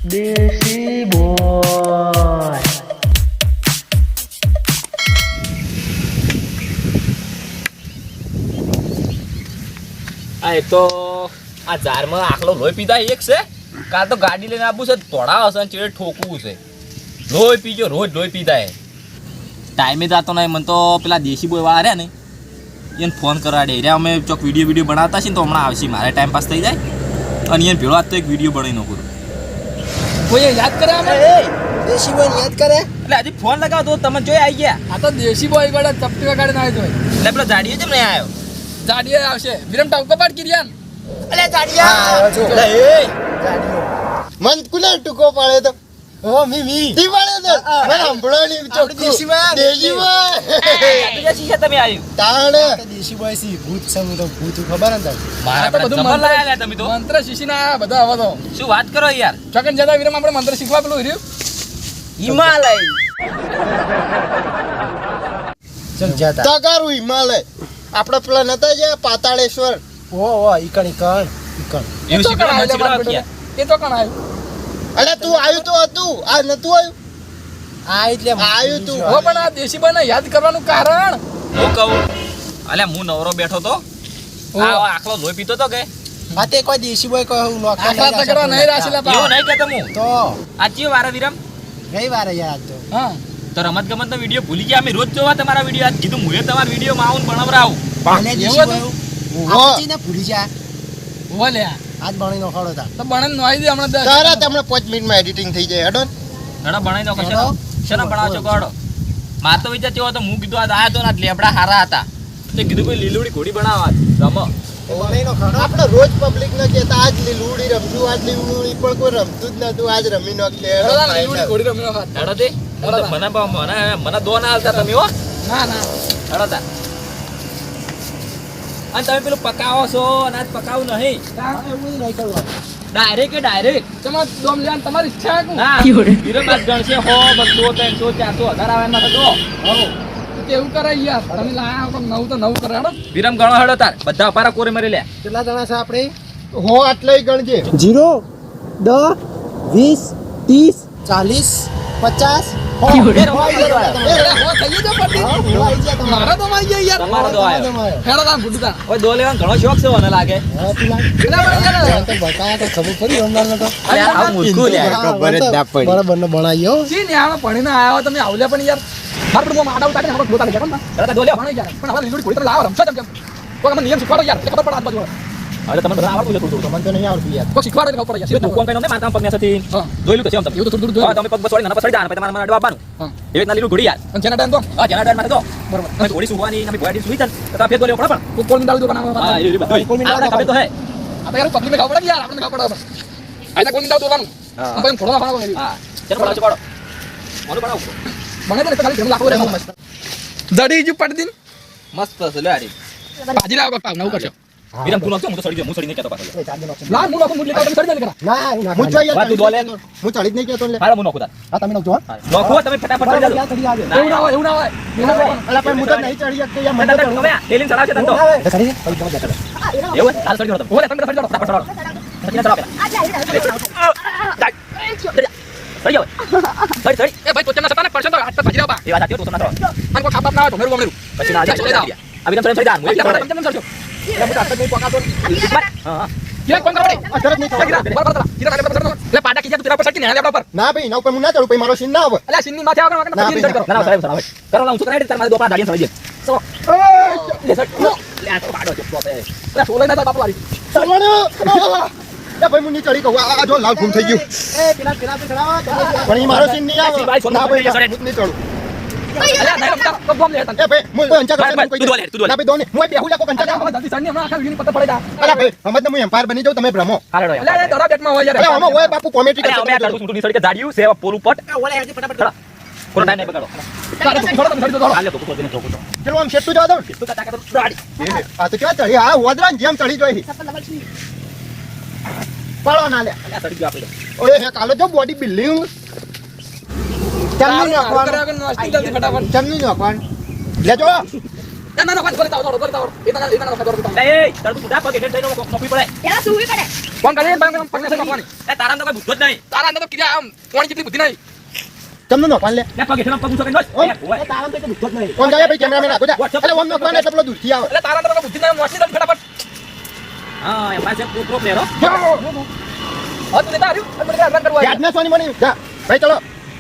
દેશી બોય આ એક તો આ ઝારમાં આખલો લોહી પીધા એક છે કાં તો ગાડી લઈને આપવું છે થોડા હશે ચેડે ઠોકવું છે લોહી પીજો રોજ લોહી પીધા એ ટાઈમે જાતો નહીં મને તો પેલા દેશી બોય વાળા રહ્યા ને એને ફોન કરાડે રહ્યા અમે ચોક વિડીયો બનાવતા છીએ ને તો હમણાં આવશે મારે ટાઈમ પાસ થઈ જાય અને એને ભેળો આજ તો એક વિડીયો બનાવી નાખું કોઈ યાદ કરે અમે દેશી બોય યાદ કરે એટલે હજી ફોન લગાવો તો તમે જોઈ આવી ગયા આ તો દેશી બોય ગળે ચપટી વગાડીને આવ્યો તો એટલે પેલો જાડીએ જેમ નહીં આવ્યો જાડીએ આવશે વિરમ ટાઉકો પાડ કિરિયાન અલે જાડિયા જો એટલે એ જાડિયો મન કુલે ટુકો પાડે તો ઓ મી તી પાડે તો મને સાંભળો ની ચોખ્ખું દેશી બોય જાડીએ છે તમે આવ્યું તાણ દેશી બોય સી ભૂત સમ તો ભૂત ખબર ને મારા આ તો બધું બધું લાયા લે તમે તો મંત્ર શીશીના આયા બધા આવા તો શું વાત કરો યાર ચોકન જતા વિરમ આપણે મંત્ર શીખવા પેલું રહ્યું હિમાલય ચલ જાતા તગારું હિમાલય આપણે પેલા નતા જે પાતાળેશ્વર ઓ ઈકણ એવું શીખવા મને શીખવા ક્યાં એ તો કણ આવ્યું અલે તું આવ્યું તો હતું આ નતું આવ્યું આ એટલે આવ્યું તું હો પણ આ દેશી બોયને યાદ કરવાનું કારણ હું કહું અલ્યા હું નવરો બેઠો તો આ આખલો લોહી પીતો તો કે આ તે કોઈ દેશી બોય કોઈ નોકર આખલા તગડા નહીં રાશેલા એવું પા નહીં કહેતો હું તો આજીઓ વારા વિરમ રવિવારે યાર તો હા તો રમત ગમતનો વિડીયો ભૂલી ગયા અમે રોજ જોવા તમારા વિડીયો આજ કીધું હું તમારા વિડીયોમાં આવું બનાવરાવું અને એવું દેશી હતું? બોય આપજી ને ભૂલી જા હો લ્યા આજ બણી નો ખડો તા તો બણે નોઈ દે હમણાં દસ. તારા તમને 5 મિનિટમાં એડિટિંગ થઈ જાય હેડો ઘણા બનાવી દો હેડો. શેનો બનાવો છો ગોડો માર તો વિચાર કેવો હતો હું કીધું આજ આયા તો ના લેબડા હારા હતા તે કીધું કોઈ લીલુડી ઘોડી બનાવવા રમો બણી નો ખડો આપણે રોજ પબ્લિક ને કહેતા આજ લીલુડી રમશું આજ લીલુડી પણ કોઈ રમતું જ નતું આજ રમી નો કે હેડો તાન લીલુડી ઘોડી રમ્યો હાથ. હેડો તે મને દો ના હાલતા તમે હો ના ના હેડો તા અને તમે પેલું પકાવો છો અનાજ પકાવું નહીં એવું નહીં કરવાનું ડાયરેક્ટ તમારે દોમ લેવાની તમારી ઈચ્છા છે ના વિરમ બાદ ગણશે 100 200 300 400 1000 આવે એમાં તો દો કેવું કરે યાર તમે લાયા તો નવું તો નવું કરે હેડો વિરમ ગણો હેડો તાર બધા અપારા કોરે મરી લે કેટલા જણા છે આપણે હો આટલે ગણજે 0 10 20 30 40 50 હો થઈ ગયો પટી મારા તો માં ગયા યાર તમારો દો આવ્યો હેડો તાન ગુડુ તાન ઓય દો લેવાનો ઘણો શોખ છે મને લાગે એટલે પણ યાર તો બતાયા તો ખબર પડી હમણાં તો અરે આ મૂર્ખું લે ખબર જ ના પડી બરાબર ને બનાવ્યો જી ને આમાં ભણીને આયા હો તમે આવલ્યા પણ યાર માર પણ માડા ઉતારીને આપણે ગોતા લઈ ગયા હેડો દો લે ભણી ગયા પણ હવે લીલુડી ઘોડી તો લાવો રમશો કેમ કોઈ મને નિયમ શીખવાડો યાર એટલે ખબર પડે આજ બાજુ અરે તમને બધા આવડતું છે થોડું મને તો નહીં આવડતું યાર કોઈ શીખવાડો એટલે ખબર પડે થોડું કોણ કઈ નોને મારતા પગ નેસથી હા જોઈલું તો છે આમ તમે એવું તો થોડું હા તમે પગ બસોડી નાના પછડી જાન પછી તમારે મને અડવા આપવાનું હા એવી રીતના લીલું ઘોડી યાર અને જેના ટાઈમ તો હા જેના ડાળ માટે દો બરોબર તમે ઘોડી સુવાની તમે ઘોડી સુઈ જાય તો ફેર દો લેવો પડે પણ કોલ ડાલ દો બનાવવા હા એ બધું આપણા ખબર તો હે આ તો યાર પબ્લિક ખબર પડે યાર આપણને ખબર પડે આયતા કોલ ડાલ દોવાનું હા. આપણે થોડો બનાવો યાર હા ચલો પડાવ ચલો મોનો પડાવ બને તો ખાલી ઘણું લાખો રહે મસ્ત દડી જ પડ દીન મસ્ત છે લે આરી ભાજી લાવો પાવ નવું કરશો વિરમ તું નોખજો હું તો સડી ગયો હું સડી નહીં કેતો પાછો લા હું નખો મુડલી તમે સડી જલ્દી કરા ના હું જોઈએ વાત તું દો લે હું ચડી જ નહીં કેતો લે હારા હું નોખું તાર આ તમે નખજો નોખો તમે ફટાફટ ચડી જાજો ચડી આવે એવું ના હોય એવું ના હોય અલા પણ હું તો નહીં ચડી શકતો યાર મને તો તમે તેલીન ચડાવશે તન તો ચડી એવું હાલ સડી જતો ઓલે તમે સડી જતો ફટાફટ ચડાવો સડી ચડાવો સડી જાવ સડી એ ભાઈ તો તેના સતાને પરસન તો આટ ભાજી લાવો એ વાત આતી તો ના ચડાવો મને કોઈ ખાપ ના હોય તો મેરું ગમરેરું પછી ના જાય આ વિરમ સડી જાન હું એકલા પડાય તમે કરશો એટલે હું આટલે નહીં પકાતો હા કે કોણ કરે અસર જ નહીં બરાબર થવા બરાબર કીધા કાલે પર એટલે પાડા કીધા તેરા પર સકી ને આપડા પર ના ભાઈ નવ પર હું ના ચડું પછી મારો સીન ના આવે અલ્યા સિન્ની માથે આવવાનો ના, પછી રીડ કરો ના સાહેબ સાહેબ કરો ના હું તો તારે મારે દો આપણા દાડીને સડી જાય લે સડ લે આ તો પાડો છે પોતે અલ્યા સોલે ના બાપુ વાળી ચાલવાનો એ ભાઈ હું નહીં ચડી કહું આ જો લાલ ગુમ થઈ ગયું પેલા તો ચડાવો પણ ઈ મારો સીન નહીં આવે ના ભાઈ હું નહીં ચડું અલ્યા નહીં રમતા તો બોમ લે તન એ ભાઈ હું અંચા ભાઈ, તું દો લે, તું દો લે. ના ભાઈ દો ને હું બેહું જા કો કંચા અલ્યા જા જલ્દી સરની હમણાં આખા વિની પત્તા પડે અલા ભાઈ હમત હું એમ્પાયર બની જાઉં તમે ભ્રમો હાલો અલ્યા દડા બેટમાં હોય અલા યાર આમાં ઓય બાપુ કોમેડી અરે અમે આ લડું સુંટુની સડી કે દાડિયું સેવા પોલું પટ ઓલે હેજી ફટાફટ ચડા કોનો ટાઈમ નહીં બગાડો થોડો તમે સડી દો હાલે તો કોતો દિને ચોકો તો ચલો આમ શેટ તું જવા દો તું કા તાકાત દાડી આ તો કેવા ચડી હા વદરા જેમ ચડી જોઈ પાડો ના લે આ સડી ગયો આપણે ઓય હે કાલો જો બોડી બિલ્ડિંગ ચમની નાખવાનું ફટાફટ ચમની નાખવાનું લેજો એ ના ના વાત બોલતા આવડો બોલતા આવડો એ ના નોખા લે એ તાર તું બુઢા પગે હેઠ જઈને નોકરી પડે એલા સુવી કરે ફોન કરી પગને સે નોખવાની એ તારા અંદર કોઈ બુદ્ધ જ નહીં તારા અંદર તો કિયા આમ કોણ જેટલી બુદ્ધિ નહીં તમને નોખવાન લે લે પગે હેઠ પગ ઊંચો કરીને બસ તારા અંદર તો બુદ્ધિ જ નહીં કોણ જાય ભાઈ કેમેરામેન આખો જા એટલે ઓમ નોખવાન એટલે પેલો દૂરથી આવે એટલે તારા અંદર તો બુદ્ધિ નહીં મોટી દમ ફટાફટ હા એ પાસે પ્રો પ્લેયર હો હા તું લેતા આવ્યું મને રન કરવા યાદના સોની મની જા ભાઈ ચલો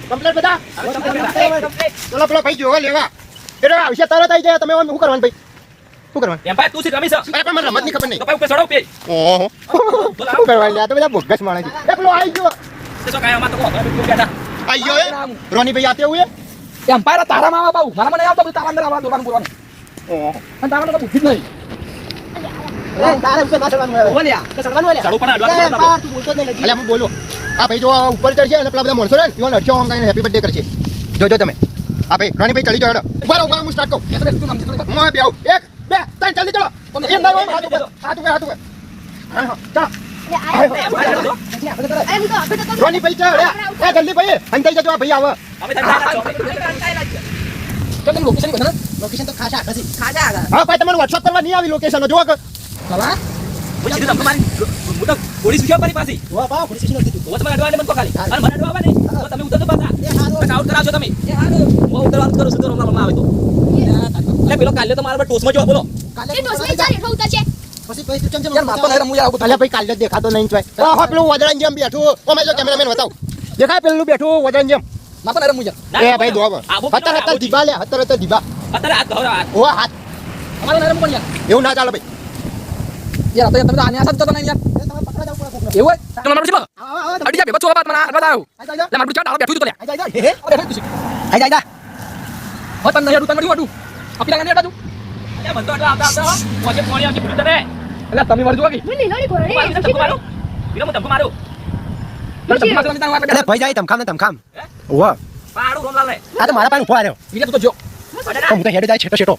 કમ્પ્લીટ બધા ચલો પેલો ભાઈ જોવા લેવા એટલે આવશે તરત આવી જાય તમે શું કરવાનું ભાઈ શું કરવાનું એમ ભાઈ તું સી રમી છે અરે પણ મને રમત ની ખબર નહીં તો ભાઈ ઉપર ચડો પે ઓહો શું કરવાનું લે આ તો બધા બોગસ માણસ છે એ પેલો આવી ગયો તે તો કાય અમાર તો કો બેઠા આવી ગયો એ રોની ભાઈ આતે હું એ એમ્પાયર તારા માં આવા બાઉ મારા મને આવતો તારા અંદર આવા દોવાનું બોલવાનું ઓહો અને તારા અંદર તો બુદ્ધિ જ નહીં તારે ઉપર ચડવાનું આવે બોલ્યા કે ચડવાનું બોલ્યા ચડો પણ અડવા તું બોલતો જ નહીં એટલે હું બોલો આ ભાઈ જો ઉપર ચડશે અને પેલા બધા માણસો ને ઈવન અડશો આમ કરીને હેપી બર્થડે કરશે જોજો તમે આ ભાઈ રાણી ભાઈ ચડી જાવ બરાબર હું સ્ટાર્ટ કરું તું નામ જીતો હું બે આવું 1 2 3 જલ્દી ચલો એમ ના હાથ ઉપર હા ચાલ અરે હું તો આપણે તો રોની ભાઈ ચડ એ જલ્દી ભાઈ અંતાઈ જજો આ ભાઈ આવે અમે તારા તો તમે લોકેશન બતાવો લોકેશન તો ખાસા નથી ખાજા આગળ હા ભાઈ તમને WhatsApp કરવા નહીં આવી લોકેશન જો કે ચલા હું સીધું તમને મારી હું તો ગોળી સુખ્યો મારી પાસે વા બા પોલીસ સ્ટેશન હતી હું તમારે અડવાને મન કો ખાલી અને મને અડવા નહીં તો તમે ઉતર તો પાછા એ હારો આઉટ કરાવજો તમે એ હાલો હું ઉતરવાનું કરું છું તો રમવામાં આવે તો લે પેલો કાલે તો મારા પર ટોસમાં જો બોલો કાલે એ દોસ્ત ચાલ હેઠો ઉતરશે પછી ભાઈ તું ચમ યાર માતો નહીં રમું યાર અલ્યા ભાઈ કાલે દેખાતો નહીં ચોય ઓહો પેલું વદરાન જેમ બેઠું ઓ મેં જો કેમેરામેન બતાવ દેખાય પેલું બેઠું વદરાન જેમ માતો નહીં રમું યાર એ ભાઈ દોવા હતર દીબા લે હતર દીબા અત્યારે હાથ ધોરા હાથ ઓ હાથ અમારે નહીં રમવું પણ યાર એવું ના ચાલે ભાઈ યાર આપણે તમે તો આની આસા તો નહીં યાર એવું તમે મારું ચલો અડી જા બેબો ચોવા મને અડવા દાવ લે મારું ચાડ બેઠું તું લે આઈ જા હો તને નહીં અડું તને અડું આપી લાગે નહીં અડું એ મન તો આવતા પછી ફોન આવતી પૂરી તને એટલે તમે મારું જોવા ગઈ મને લોડી કોરો રે મારું ધક્કો મારું બીનો હું ધક્કો મારું તમે માત્ર મિતા વાત અરે ભાઈ જાય તમખામ ઓવા પાડું રોમલાલ ને આ તો મારા પાસે ઉભો રહ્યો વિજય તું તો જો હું તો હેડ જાય છેટો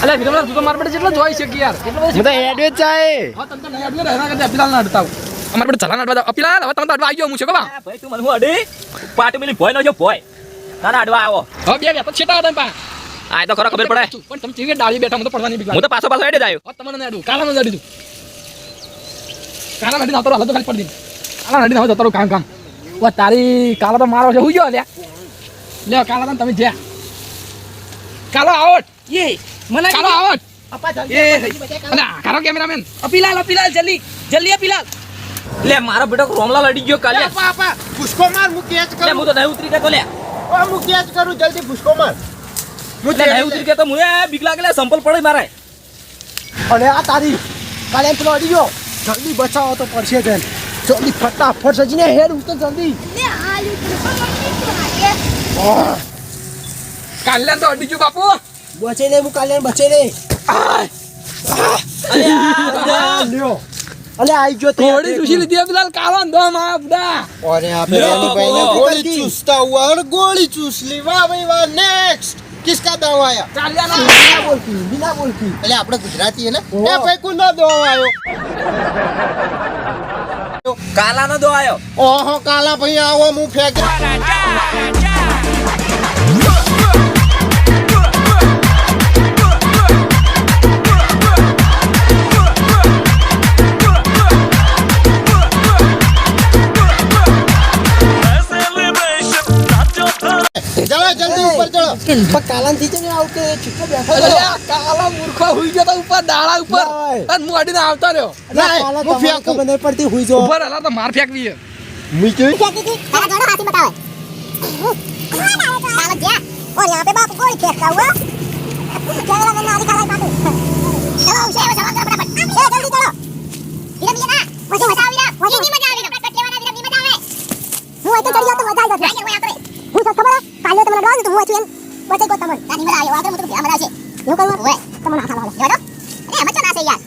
અલે વિજય તું તો માર પડે જેટલો જોઈ શકી યાર એટલો હું તો હેડ જ જાય હા તને તો નહીં અડું રહેના કરતા અપીલાલ ના અડતાવ અમાર પડે ચલાન અડવા અપીલાલ હવે તમે તો અડવા આવી ગયો હું છે કે બા ભાઈ તું મને હું અડી પાટી મિલી ભોય નો જો ભોય ના અડવા આવો હવે બે તો છેટા હતા પા આ તો ખરો ખબર પડે પણ તમે ચીવે ડાળી બેઠા હું તો પડવાની બીક હું તો પાછો હેડે જ આવ્યો લાગે તમને નહીં અડું કાલા ન અડી તું કાલા નડી ના તો હાલ તો ખાલી પડી કાલા નડી ના હોય તો તારું કામ ઓ તારી કાલા તો મારો છે હું ગયો લે કાલા તમે જ્યાં કાલો આવટ યે મને કાલો આવટ અપા એ અલે કારો કેમેરામેન અપીલાલ જલ્દી જલ્દી અપીલાલ લે મારો બેટો રોમલાલ અડી ગયો કાલે આપા પુષ્કો માર હું કેચ લે હું તો નહીં ઉતરી ગયો લે ઓ હું કેચ કરું જલ્દી પુષ્કો માર હું લે નહીં ઉતરી ગયો તો મને બીક લાગે લે સંપલ પડે મારે અને આ તારી કાલે પેલો અડી ગયો જલ્દી બચાવો તો પડશે બેન જલ્દી ફટાફટ સજીને હેડ ઉતર જલ્દી લે આલુ તો કાલે તો અડી ગયો બાપુ બચે ને હું કાલે બચે ને લ્યો અલે આઈ ગયો થોડી સુશી લીધી પેલા કાલો અંધો માં બુડા અરે આપણે ભાઈ ને ગોળી ચૂસતા હુઆ और गोली चूस ली वाह भाई वाह नेक्स्ट किसका दाव आया ચાલ્યા ના बिना बोलती એટલે આપણે ગુજરાતી હે ને એ ભાઈ કોનો દાવ આયો કાલાનો દો આયો ઓહો કાલા ભાઈ આવો હું ફેંક ચલો જલ્દી ઉપર ચલો પણ કાલા થી ને આવતે ચૂપ બેઠો અલ્યા કાલા મૂર્ખો હુઈ ગયો તો ઉપર દાડા ઉપર અને હું અડીને આવતો રહ્યો ના હું ફેંકું મને પડતી હુઈ જો ઉપર હલા તો માર ફેંકવી છે મી જોઈ तारा दोनों हाथी बताओ साला गया और यहाँ पे बाप गोली फेंकता हुआ क्या लगा ना दिखा रहा है चलो उसे वो जवान करो फटाफट जल्दी चलो विरम ये ना मुझे मजा आवी ना मुझे नहीं मजा आवी ना कटले वाला विरम नहीं मजा आवे હું તો ચડી તો મજા આવી જશે હું તો ખબર કાલે તમને ડોન તો હું છું બચે કો તમને તાની મજા આવી આગળ મુતું ભ્યા મજા છે એવું કરું ઓય તમને ના ખાવા લો અરે મચો ના છે યાર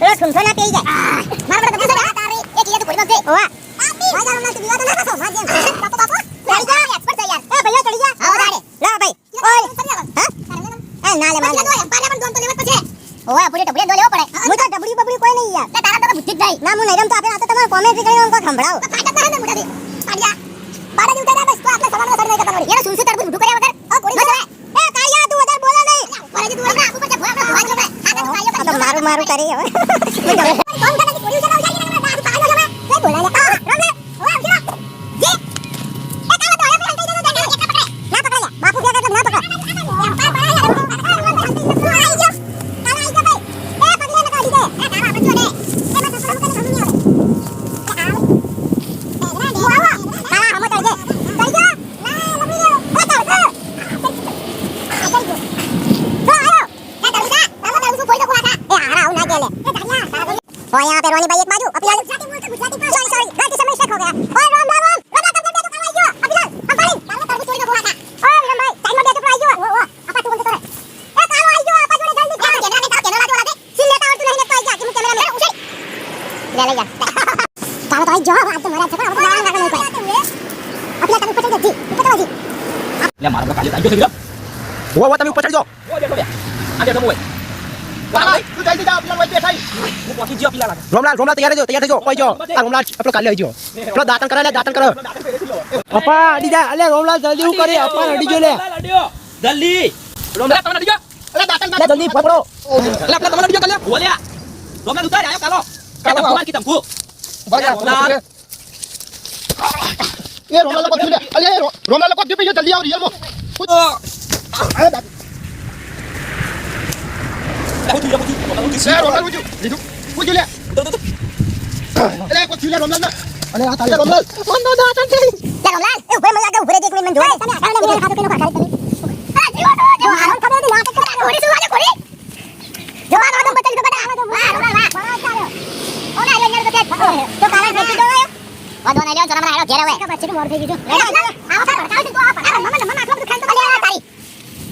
એ ઠુંઠો ના પી જાય માર બડે બધા આ તારે એક લે તો કોઈ મત ઓવા આ જાનો ના તો વિવાદ ના થતો માર જેમ બાપુ બાપુ ચડી જા એક્સપર્ટ છે યાર એ ભૈયા ચડી જા આવો દાડે લા ભાઈ ઓય હા એ ના લે માર પાને પણ દોન તો લેવત પછી ઓય પૂરી ડબડી દો લેવો પડે હું તો ડબડી બબડી કોઈ નહીં યાર તારા તો બુદ્ધિ જ જાય ના હું નહીં રમતો આપણે આ તો તમારે કોમેન્ટ્રી કરીને અમકો સંભળાવો તો ફાટા તારે ને મોટા દે પાડિયા બાડા જ ઉતારા બસ તો આપણે સવારનો સર નહીં કરતા પડી યાર સુનસે તરબૂચ ભૂટું કર્યા વગર ઓ કોડી મત એ કાળિયા તું વધારે બોલે નહીં મારું કરી હવે કોણ કરે કોડી ચલાવ જાય ને બાજુ પાડો જમા લે બોલા લે રમ લે ઓ આવ જી એ કાલો તો હવે હંતાઈ દે ના પકડે લે બાપુ કે એટલે ના પકડ और यहाँ पे रोनी भाई एक बाजू अभिलाल सॉरी गलती से मिस्टेक हो गया और राम राम राम तब दे तो आई जो अभिलाल अंपाली कालो तरबूज तोड़ के बोला था ओ राम भाई टाइम में दे तो आई जो वो अपा तू बोलते करे ए कालो आई जो अपा जोड़े जल्दी कैमरा लाजो लागे सीन लेता और तू नहीं लेता आई जा कि कैमरा मेरे उसे ले ले जा कालो तो आई जो आज तो मरा छका वो दान करने नहीं पाए अपना तब ऊपर चढ़ जी ऊपर चढ़ जी લે મારા કાલે આવી ગયો वो તમે ઉપર ચડી જાઓ ઓ દેખો બે આજે તો મોય તું જલ્દી જા પેલા વચ્ચે થઈ હું પહોંચી ગયો પેલા લાગે રોમલાલ તૈયાર થજો કોઈ જો આ રોમલાલ આપણો કાલે આવી જો પેલો દાંતણ કરે લે દાંતણ કરો અપા અડી જા અલે રોમલાલ જલ્દી હું કરે અપા અડી જો લે લડ્યો જલ્દી રોમલા તમને લડ્યો અલે દાંતણ લે જલ્દી પકડો લે આપણે તમને લડ્યો કાલે બોલ્યા રોમલા ઉતાર આયો કાલો કાલો ભગવાન કી તમકુ રોમલા એ રોમલાલ કો લે અલે રોમલાલ કો દીપી જલ્દી આવ રિયલ મો અરે દાંત રોમલાલ ઉજો લીધું ઉજો લે અલે કો લે રોમલાલ અલે આ તારે રોમલાલ ઓનો દાંતણ છે લે રોમલાલ એ ઉભરે મને ઉભરે દેખ મને જોડે તમે આને મને ખાતો કેનો ખાતો તમે આ જીવો જો હાલ ખબર દી નાટક કરે કોડી સુવાલે કોડી જો આ તો બતલ તો બડા આ તો વાહ રોમલાલ વાહ ઓલા આયો ને તો કાલા ફેટી દો વાદો ના લ્યો જરા મને આયો ઘેર હવે પછી મોર થઈ ગયું આવો તાર કાવ તો આ મમ્મી મમ્મી આખો બધું ખાઈ તો અલે તારી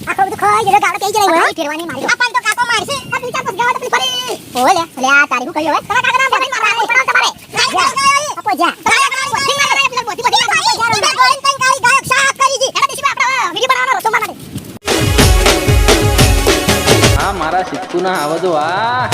આખો બધું ખાઈ જરા ગાળ કઈ જઈ હોય ફેરવાની મારી આ તો કાકો મારશે આ તું ચાર પછી ગાળ તો ફરી ઓલે અલે આ તારી હું કહ્યો હવે તમારા કાકા નામ ભાઈ મારા પડાવ તમારે આપો જા આ મારા સિક્કુના આવાજો આ